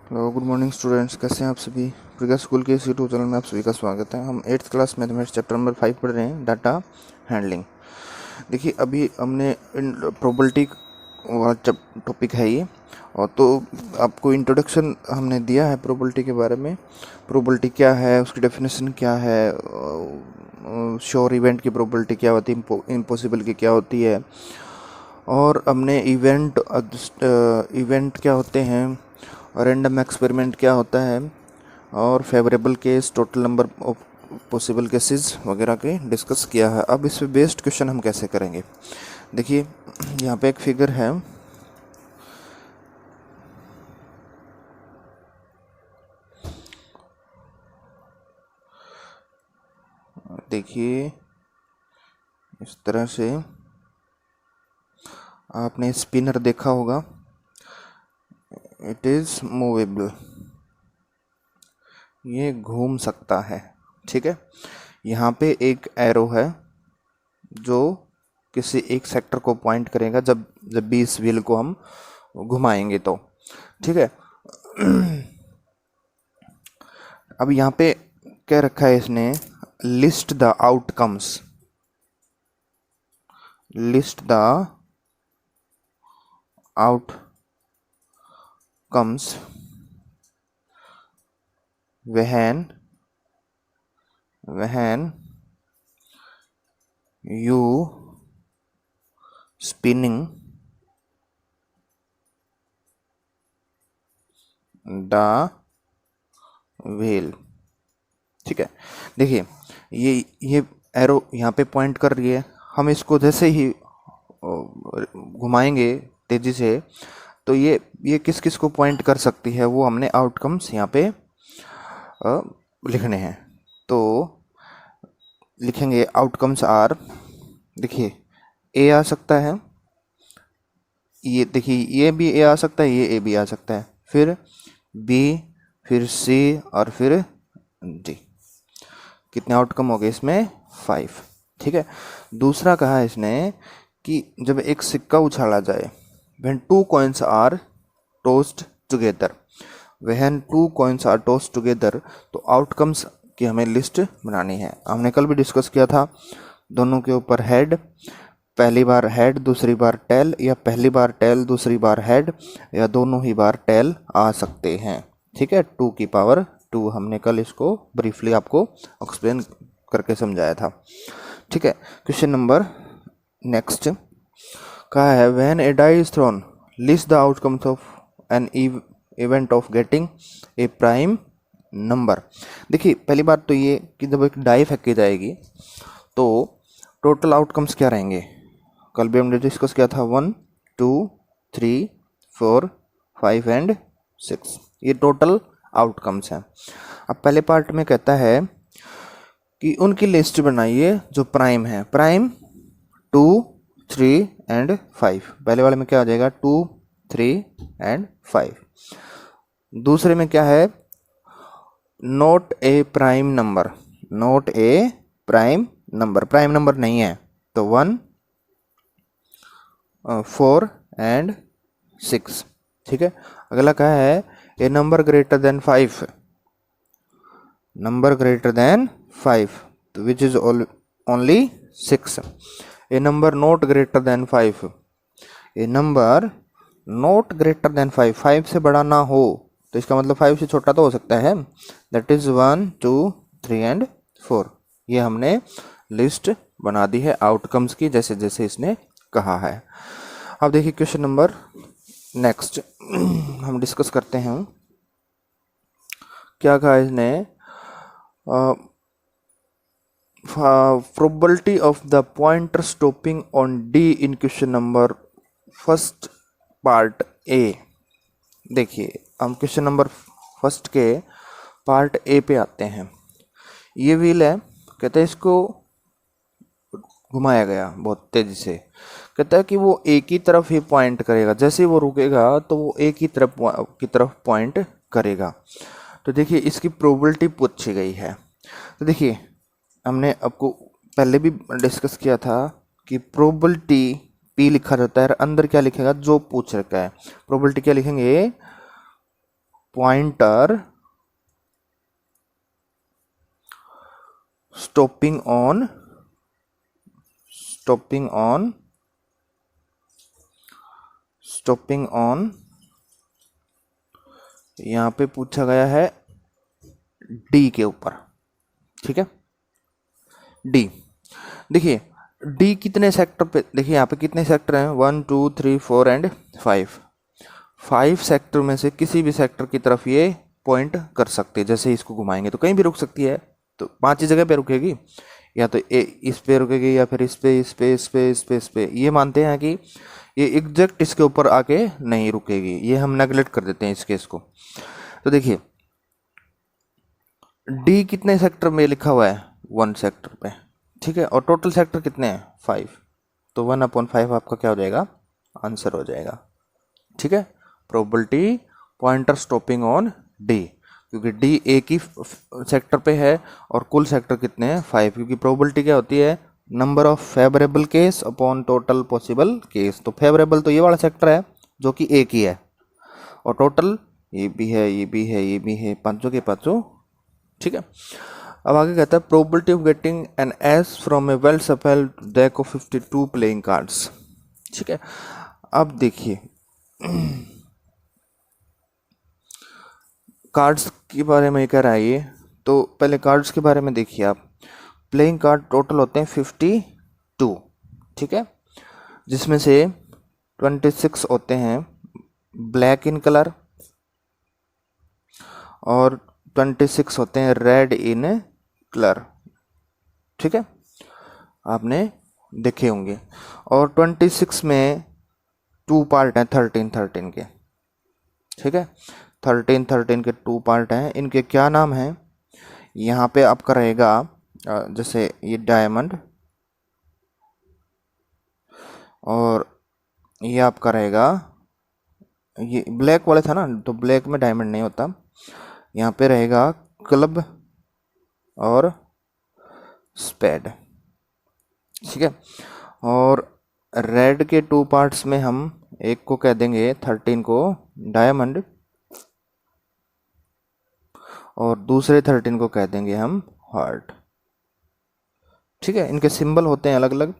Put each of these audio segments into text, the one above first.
Hello, good morning students. कैसे हैं आप सभी। प्रिया स्कूल के इस यूट्यूब चैनल में आप सभी का स्वागत है। हम 8th class mathematics chapter number 5 पढ़ रहे हैं, डाटा हैंडलिंग। देखिए, अभी हमने प्रोबेबिलिटी वाला टॉपिक है ये, और तो आपको इंट्रोडक्शन हमने दिया है प्रोबेबिलिटी के बारे में। प्रोबेबिलिटी क्या है, उसकी डेफिनेशन क्या है, श्योर इवेंट की प्रोबेबिलिटी क्या होती है, इम्पॉसिबल की क्या होती है, और हमने इवेंट क्या होते हैं, रैंडम एक्सपेरिमेंट क्या होता है, और favourable case, total number of possible cases वगैरह के डिस्कस किया है। अब इस पे बेस्ड क्वेश्चन हम कैसे करेंगे। देखिए, यहाँ पे एक फिगर है, देखिए इस तरह से आपने स्पिनर देखा होगा, इट इज़ मूवेबल, ये घूम सकता है। ठीक है, यहाँ पे एक एरो है जो किसी एक सेक्टर को पॉइंट करेगा जब जब भी इस व्हील को हम घुमाएंगे तो। ठीक है, अब यहाँ पे क्या रखा है इसने, list the outcomes, list the outcomes when you spinning the wheel। ठीक है, देखिए ये एरो यहाँ पे पॉइंट कर रही है। हम इसको जैसे ही घुमाएंगे तेजी से तो ये किस किस को पॉइंट कर सकती है, वो हमने आउटकम्स यहाँ पे लिखने हैं। तो लिखेंगे आउटकम्स आर, देखिए ए आ सकता है, ये देखिए ये भी ए आ सकता है, ये ए भी आ सकता है, फिर बी, फिर सी और फिर डी। कितने आउटकम हो गए इसमें, 5। ठीक है, दूसरा कहा इसने कि जब एक सिक्का उछाला जाए, when two coins are tossed together, when two coins are tossed together, तो आउटकम्स की हमें लिस्ट बनानी है। हमने कल भी डिस्कस किया था, दोनों के ऊपर हेड, पहली बार हेड दूसरी बार टेल, या पहली बार टेल दूसरी बार हेड, या दोनों ही बार टेल आ सकते हैं। ठीक है, 2 की पावर 2, हमने कल इसको ब्रीफली आपको एक्सप्लेन करके समझाया था। ठीक है, क्वेश्चन नंबर नेक्स्ट कहा है, when a die is thrown list the outcomes of an event of getting a prime number. देखिए, पहली बात तो ये कि जब एक डाई फेंकी जाएगी तो टोटल आउटकम्स क्या रहेंगे। कल भी हमने डिस्कस किया था 1 2 3 4 5 एंड 6, ये टोटल आउटकम्स हैं। अब पहले पार्ट में कहता है कि उनकी लिस्ट बनाइए जो प्राइम है, प्राइम 2 3 एंड 5। पहले वाले में क्या आ जाएगा, 2 3 एंड 5। दूसरे में क्या है, नोट ए प्राइम नंबर, नोट ए प्राइम नंबर, प्राइम नंबर नहीं है तो 1 4 एंड 6। ठीक है, अगला क्या है, a number greater than 5, number greater than 5 तो which is only 6। A number not greater than 5, a number not greater than 5, 5 से बड़ा ना हो तो इसका मतलब 5 से छोटा तो हो सकता है, दैट इज 1 2 3 एंड 4। ये हमने लिस्ट बना दी है आउटकम्स की, जैसे जैसे इसने कहा है। अब देखिए क्वेश्चन नंबर नेक्स्ट हम डिस्कस करते हैं, क्या कहा इसने, probability of the pointer stopping on D in question number first part A. देखिए, हम क्वेश्चन नंबर फर्स्ट के पार्ट ए पे आते हैं। ये व्हील है, कहते हैं इसको घुमाया गया बहुत तेजी से, कहता है कि वो एक ही तरफ ही पॉइंट करेगा, जैसे ही वो रुकेगा तो वो एक ही तरफ पॉइंट करेगा। तो देखिए इसकी प्रोबेबिलिटी पूछी गई है। तो देखिए, हमने आपको पहले भी डिस्कस किया था कि प्रोबेबिलिटी पी लिखा जाता है, अंदर क्या लिखेगा, जो पूछ रखा है। प्रोबेबिलिटी क्या लिखेंगे, पॉइंटर stopping on यहाँ पे पूछा गया है डी के ऊपर, ठीक है। डी देखिए, डी कितने सेक्टर पे, देखिए यहाँ पे कितने सेक्टर हैं, 1 2 3 4 एंड 5 सेक्टर में से किसी भी सेक्टर की तरफ ये पॉइंट कर सकते हैं। जैसे इसको घुमाएंगे तो कहीं भी रुक सकती है, तो 5 ही जगह पे रुकेगी, या तो इस पे रुकेगी, या फिर इस पे, इस पे, इस पे, इस पे, इस पे। ये मानते हैं कि ये एग्जैक्ट इसके ऊपर आके नहीं रुकेगी, ये हम नेगलेक्ट कर देते हैं इस केस को। तो देखिए डी कितने सेक्टर में लिखा हुआ है, 1 सेक्टर पे, ठीक है। और टोटल सेक्टर कितने हैं, 5, तो 1/5 आपका क्या हो जाएगा, आंसर हो जाएगा, ठीक है। Probability pointer stopping on D, क्योंकि डी एक ही सेक्टर पे है और कुल सेक्टर कितने हैं, 5, क्योंकि प्रोबेबिलिटी क्या होती है, number of favourable case upon total possible case. तो फेवरेबल तो ये वाला सेक्टर है जो कि एक ही है, और टोटल ये भी है, ये भी है, ये भी है, पांचों के पांचों, ठीक है। अब आगे कहता है probability of getting an ace from a well shuffled deck of 52 playing cards, ठीक है। अब देखिए कार्ड्स के बारे में कह रहा है ये, तो पहले कार्ड्स के बारे में देखिए आप। प्लेइंग कार्ड टोटल होते हैं 52, ठीक है, जिसमें से 26 होते हैं ब्लैक इन कलर और 26 होते हैं रेड इन कलर, ठीक है, आपने देखे होंगे। और 26 में 2 पार्ट हैं 13 के, ठीक है। 13 के 2 पार्ट हैं, इनके क्या नाम हैं, यहाँ पे आपका रहेगा जैसे ये डायमंड, और ये आपका रहेगा, ये ब्लैक वाले था ना, तो ब्लैक में डायमंड नहीं होता, यहाँ पे रहेगा क्लब और स्पेड, ठीक है। और रेड के 2 पार्ट्स में हम एक को कह देंगे 13 को डायमंड, और दूसरे 13 को कह देंगे हम हार्ट, ठीक है। इनके सिंबल होते हैं अलग अलग,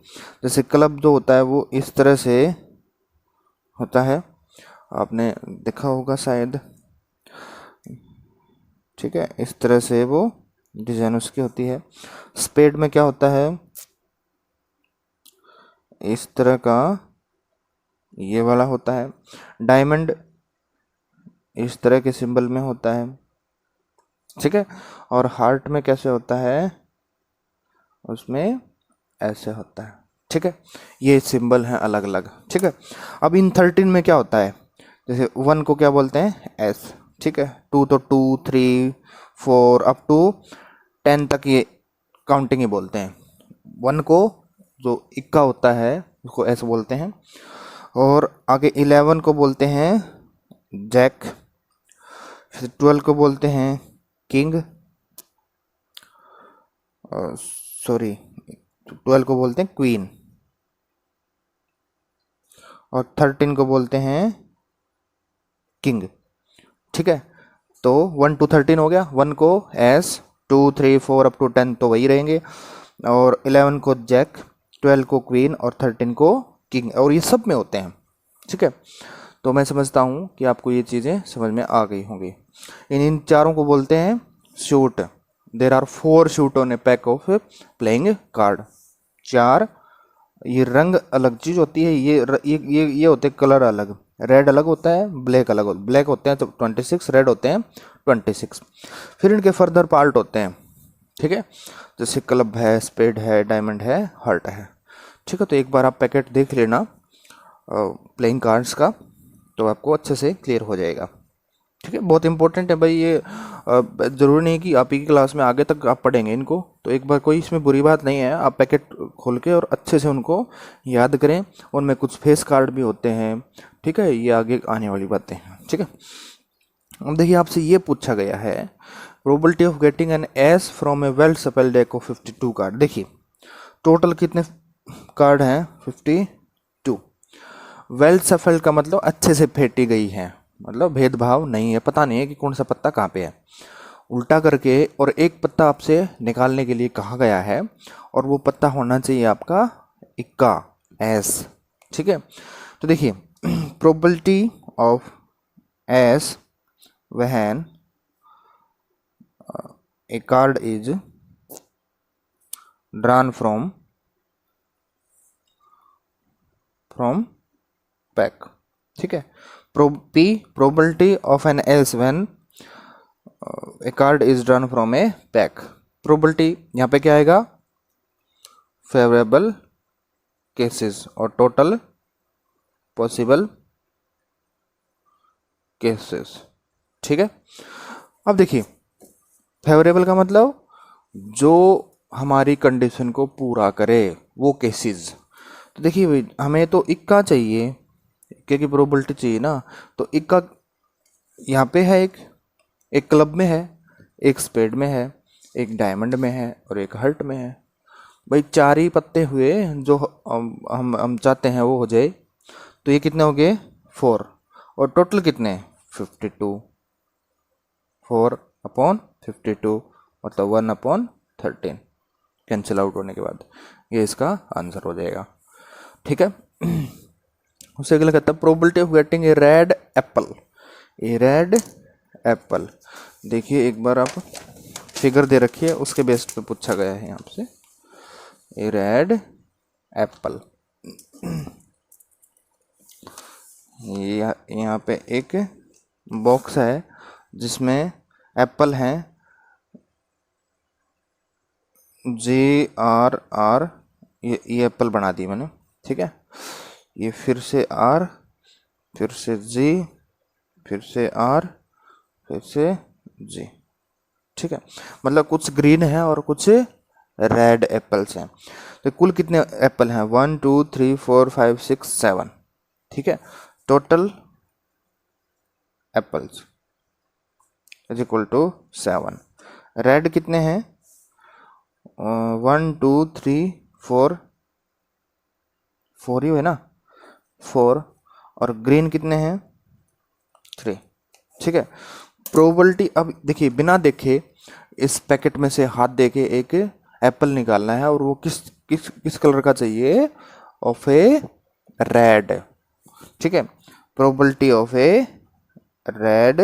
जैसे क्लब जो होता है वो इस तरह से होता है, आपने देखा होगा शायद, ठीक है, इस तरह से वो डिजाइन उसकी होती है। स्पेड में क्या होता है, इस तरह का ये वाला होता है। डायमंड इस तरह के सिंबल में होता है, ठीक है। और हार्ट में कैसे होता है, उसमें ऐसे होता है, ठीक है। ये सिंबल हैं अलग अलग, ठीक है। अब इन 13 में क्या होता है, जैसे 1 को क्या बोलते हैं, एस, ठीक है। 2 तो 2 3 4 अप टू 10 तक ये काउंटिंग ही बोलते हैं। 1 को जो इक्का होता है उसको एस बोलते हैं, और आगे 11 को बोलते हैं जैक, फिर 12 को बोलते हैं किंग, सॉरी 12 को बोलते हैं क्वीन, और 13 को बोलते हैं किंग, ठीक है। तो 1 to 13 हो गया, 1 को एस, 2 3 4 अप टू 10 तो वही रहेंगे, और 11 को जैक, 12 को क्वीन, और 13 को किंग, और ये सब में होते हैं, ठीक है। तो मैं समझता हूँ कि आपको ये चीज़ें समझ में आ गई होंगी। इन चारों को बोलते हैं suit. There are 4 suit on a pack of playing card. 4, ये रंग अलग चीज़ होती है, ये होते हैं कलर अलग, रेड अलग होता है, ब्लैक अलग, ब्लैक होते हैं तो 26, रेड होते हैं 26। फिर इनके फर्दर पार्ट होते हैं, ठीक है, जैसे क्लब है, स्पेड है, डायमंड है, हार्ट है, ठीक है। तो एक बार आप पैकेट देख लेना प्लेइंग कार्ड्स का, तो आपको अच्छे से क्लियर हो जाएगा, ठीक है। बहुत इंपॉर्टेंट है भाई ये, ज़रूरी नहीं कि आप ही की क्लास में आगे तक आप पढ़ेंगे इनको, तो एक बार कोई इसमें बुरी बात नहीं है, आप पैकेट खोल के और अच्छे से उनको याद करें। उनमें कुछ फेस कार्ड भी होते हैं, ठीक है, ये आगे आने वाली बातें हैं, ठीक है। अब देखिए आपसे ये पूछा गया है probability of getting an ace from a well shuffled deck of 52 card. देखिए टोटल कितने कार्ड हैं, 52। वेल सफेल्ड का मतलब अच्छे से फेंटी गई है, मतलब भेदभाव नहीं है, पता नहीं है कि कौन सा पत्ता कहाँ पे है, उल्टा करके और एक पत्ता आपसे निकालने के लिए कहा गया है, और वो पत्ता होना चाहिए आपका इक्का, एस। ठीक है, तो देखिए probability of S when a card is drawn from pack। ठीक है, p probability of an S when a card is drawn from a pack। probability यहाँ पे क्या आएगा, फेवरेबल केसेस और टोटल पॉसिबल केसेस। ठीक है, अब देखिए फेवरेबल का मतलब जो हमारी कंडीशन को पूरा करे वो केसेस। तो देखिए भाई हमें तो इक्का चाहिए, इक्के की प्रोबेबिलिटी चाहिए ना, तो इक्का यहाँ पे है, एक क्लब में है, एक स्पेड में है, एक डायमंड में है और एक हर्ट में है। भाई चार ही पत्ते हुए जो हम चाहते हैं वो हो जाए, तो ये कितने हो गए 4, और टोटल कितने 52, 4/52 मतलब 1/13 कैंसिल आउट होने के बाद ये इसका आंसर हो जाएगा। ठीक है, उससे अगला कहता है probability of getting A red Apple. A red Apple, देखिए एक बार आप फिगर दे रखिए, उसके बेस पे पूछा गया है आपसे। ए रेड एप्पल, यहाँ पे एक बॉक्स है जिसमें एप्पल हैं, JRR, ये एप्पल बना दी मैंने। ठीक है, ये फिर से R, फिर से G, फिर से R, फिर से G। ठीक है, मतलब कुछ ग्रीन है और कुछ रेड एप्पल्स हैं। तो कुल कितने एप्पल हैं 1 2 3 4 5 6 7। ठीक है, total apples is equal to 7। Red कितने हैं 1 2 3 4, 4 ही है ना, 4, और ग्रीन कितने हैं 3। ठीक है, प्रोबेबिलिटी अब देखिए बिना देखे इस पैकेट में से हाथ देके एक एप्पल निकालना है, और वो किस किस किस कलर का चाहिए, ऑफ ए रेड। ठीक है, probability of A red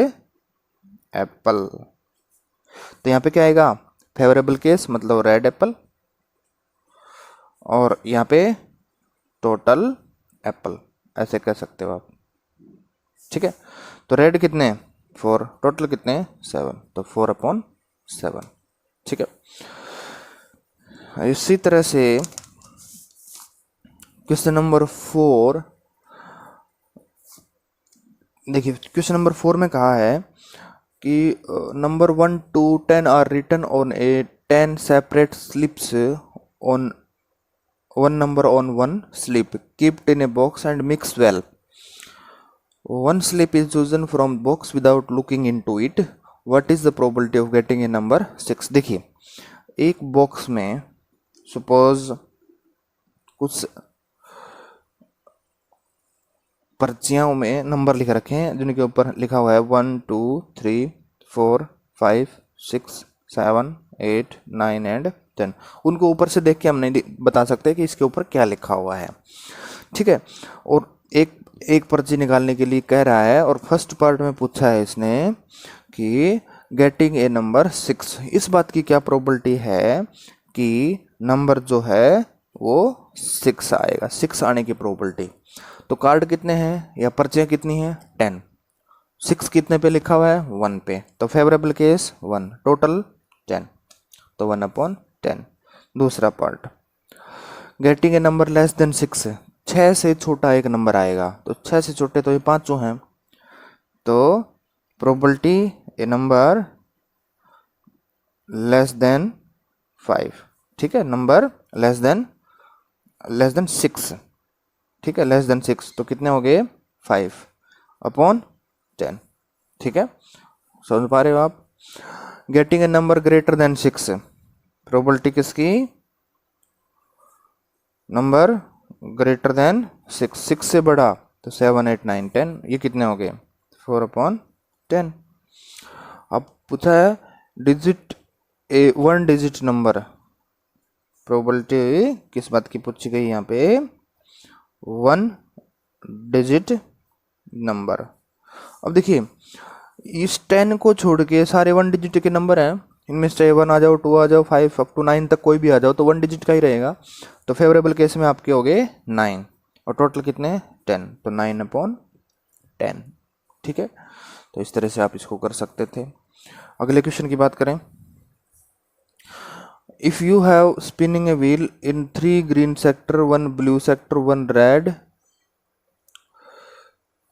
Apple, तो यहाँ पे क्या आएगा फेवरेबल केस मतलब रेड एप्पल, और यहाँ पे टोटल एप्पल, ऐसे कह सकते हो आप। ठीक है, तो रेड कितने 4, टोटल कितने 7, तो 4/7। ठीक है, इसी तरह से क्वेश्चन नंबर 4, देखिए क्वेश्चन नंबर 4 में कहा है कि number 1 to 10 are written on a 10 separate slips on one number on one slip, kept in a box and mix well. One slip is chosen from box without looking into it. What is the probability of getting a number 6? देखिए एक box में suppose कुछ पर्चियों में number लिख रखे हैं जिनके ऊपर लिखा हुआ है 1 2 3 4 5 6 7 8 9 एंड 10। उनको ऊपर से देख के हम नहीं बता सकते कि इसके ऊपर क्या लिखा हुआ है। ठीक है, और एक पर्ची निकालने के लिए कह रहा है, और फर्स्ट पार्ट में पूछा है इसने कि गेटिंग ए नंबर 6, इस बात की क्या प्रोबेबिलिटी है कि नंबर जो है वो 6 आएगा, 6 आने की प्रोबेबिलिटी। तो कार्ड कितने हैं या पर्चियाँ कितनी हैं 10, 6 कितने पे लिखा हुआ है 1 पे, तो फेवरेबल केस 1, टोटल 10, तो 1/10। दूसरा part getting a number less than 6, 6 से छोटा एक नंबर आएगा, तो 6 से छोटे तो ये 5 हैं, तो probability A number less than 5। ठीक है, नंबर लेस देन 6। ठीक है, लेस देन 6 तो कितने हो गए 5/10। ठीक है, समझ पा रहे हो आप। Getting a number greater then 6, probability किसकी, नंबर ग्रेटर देन 6, 6 से बड़ा तो 7 8 9 10, ये कितने हो गए 4/10। अब पूछा है digit one digit number, probability किस बात की पूछी गई यहाँ पे, वन डिजिट नंबर। अब देखिए इस 10 को छोड़ के सारे वन डिजिट के नंबर हैं, इनमें से 1 आ जाओ, 2 आ जाओ, 5 अप टू 9 तक कोई भी आ जाओ तो वन डिजिट का ही रहेगा। तो फेवरेबल केस में आपके हो गए 9 और टोटल कितने 10, तो 9/10। ठीक है, तो इस तरह से आप इसको कर सकते थे। अगले क्वेश्चन की बात करें, if you have spinning a wheel in 3 green sector, 1 blue sector, 1 red,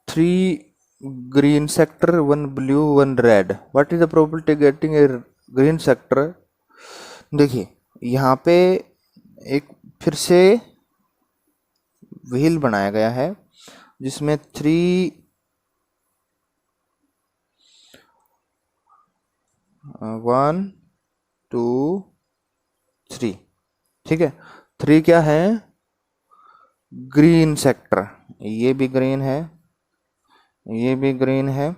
3 green sector, 1 blue, 1 red, what is the probability getting a green sector? देखिए यहाँ पे एक फिर से व्हील बनाया गया है जिसमें 3 1 2 3, ठीक है, 3 क्या है ग्रीन सेक्टर, ये भी ग्रीन है, ये भी ग्रीन है,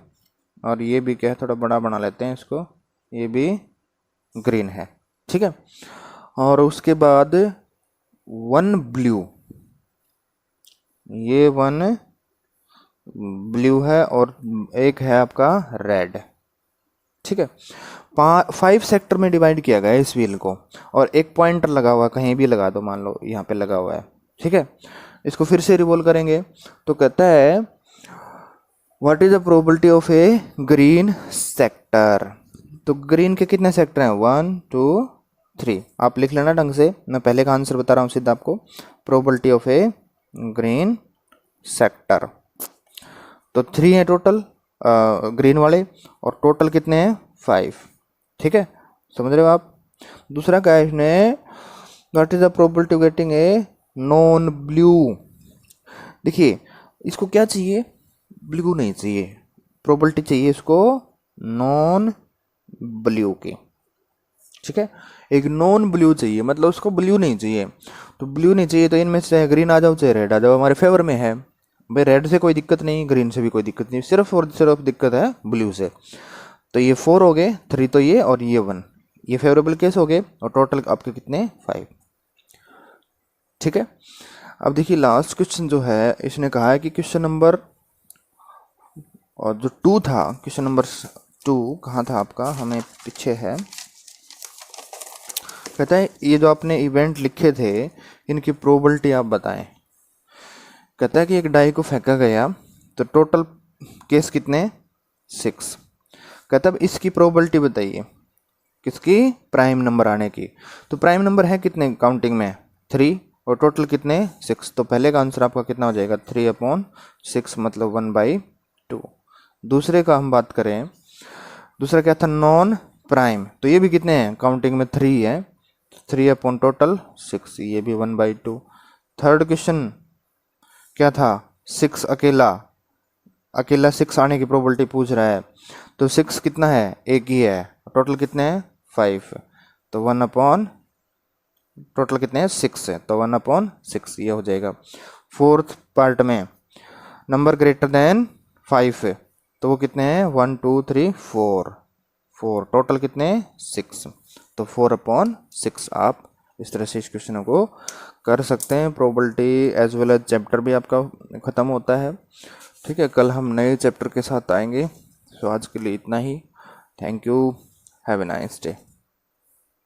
और ये भी क्या है, थोड़ा बड़ा बना लेते हैं इसको, ये भी ग्रीन है। ठीक है, और उसके बाद 1 ब्लू, ये 1 ब्लू है और एक है आपका रेड। ठीक है, 5 सेक्टर में डिवाइड किया गया है इस व्हील को, और एक पॉइंटर लगा हुआ, कहीं भी लगा दो, मान लो यहाँ पे लगा हुआ है। ठीक है, इसको फिर से रिवॉल्व करेंगे तो कहता है what is the probability of A green sector. तो ग्रीन के कितने सेक्टर हैं, 1 2 3, आप लिख लेना ढंग से, मैं पहले का आंसर बता रहा हूँ सीधा आपको, probability of A green sector. तो 3 है टोटल ग्रीन वाले, और टोटल कितने हैं 5। ठीक है, समझ रहे हो आप। दूसरा क्या है इसने, what is the probability of getting a non blue. देखिए इसको क्या चाहिए, ब्लू नहीं चाहिए, प्रोबेबिलिटी चाहिए इसको नॉन ब्लू की। ठीक है, एक नॉन ब्लू चाहिए, मतलब उसको ब्लू नहीं चाहिए। तो ब्लू नहीं चाहिए तो इनमें से चाहे ग्रीन आ जाओ चाहे रेड आ जाओ, हमारे फेवर में है भाई, रेड से कोई दिक्कत नहीं, ग्रीन से भी कोई दिक्कत नहीं, सिर्फ और सिर्फ दिक्कत है ब्लू से। तो ये 4 हो गए, 3 तो ये और ये 1, ये फेवरेबल केस हो गए, और टोटल आपके कितने 5। ठीक है, अब देखिए लास्ट क्वेश्चन जो है, इसने कहा है कि क्वेश्चन नंबर और जो 2 था, क्वेश्चन नंबर 2 कहाँ था आपका, हमें पीछे है, कहता है ये जो आपने इवेंट लिखे थे इनकी प्रोबेबिलिटी आप बताएं। कहता है कि एक डाई को फेंका गया तो टोटल केस कितने 6, कहता है इसकी प्रोबेबिलिटी बताइए, किसकी, प्राइम नंबर आने की। तो प्राइम नंबर है कितने काउंटिंग में 3, और टोटल कितने 6, तो पहले का आंसर आपका कितना हो जाएगा 3/6, मतलब 1/2। दूसरे का हम बात करें, दूसरा क्या था नॉन प्राइम, तो ये भी कितने हैं काउंटिंग में 3 है, 3/6, ये भी 1/2। थर्ड क्वेश्चन क्या था 6 अकेला, अकेला 6 आने की प्रोबेबिलिटी पूछ रहा है, तो 6 कितना है, एक ही है, टोटल कितने हैं 5, तो 1/, टोटल कितने हैं 6 है, तो 1/6 ये हो जाएगा। फोर्थ पार्ट में नंबर ग्रेटर देन 5 है, तो वो कितने हैं 1 2 3 4, टोटल कितने 6, तो 4/6 आप इस तरह से इस क्वेश्चन को कर सकते हैं। Probability as well as chapter भी आपका ख़त्म होता है। ठीक है, कल हम नए चैप्टर के साथ आएंगे। सो आज के लिए इतना ही, thank you, have a nice day.